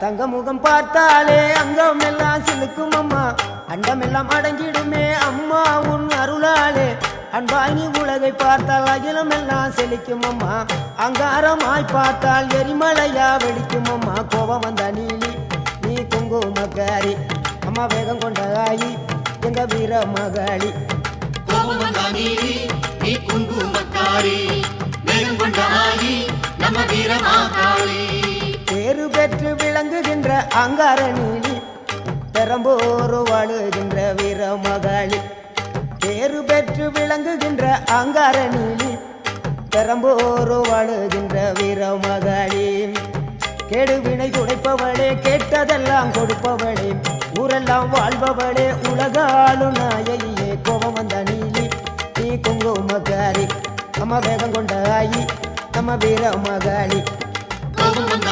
தங்க முகம் பார்த்தாலே அங்கம் எல்லாம் சிலுக்கும் அம்மா அண்டமெல்லாம் அடங்கிடுமே அம்மா உன் அருளாலே அன்பாய் நீ உலகை பார்த்தால் அகிலம் எல்லாம் செழிக்கும் அம்மா அங்காரமாய் பார்த்தால் எரிமலையா வெடிக்கும் அம்மா கோபம் வந்த நீலி நீ குங்குமக்காரி அம்மா வேகம் கொண்ட ஆயி எங்க வீர மகாளி கோபம் வந்த நீலி நீ குங்குமக்காரி வேகம் கொண்ட ஆயி நம்ம வீர மகாளி பேரு பெற்று விளங்குகின்ற அங்கார நீலி பெரம்போர் வாழுகின்ற வீர மகாளி பேரு பெற்று விளங்குகின்ற அங்கார நீலி பெரம்போர் வாழுகின்ற வீர மகாளி கேடுவினை துடைப்பவளே கேட்டதெல்லாம் கொடுப்பவளே ஊரெல்லாம் வாழ்பவளே உலகாலும் நாயகியே கோபம் வந்த நீலி நீ குங்குமக்காரி அம்மா வேகம் கொண்ட ஆயி நம்ம வீர மகாளி கோபம் வந்த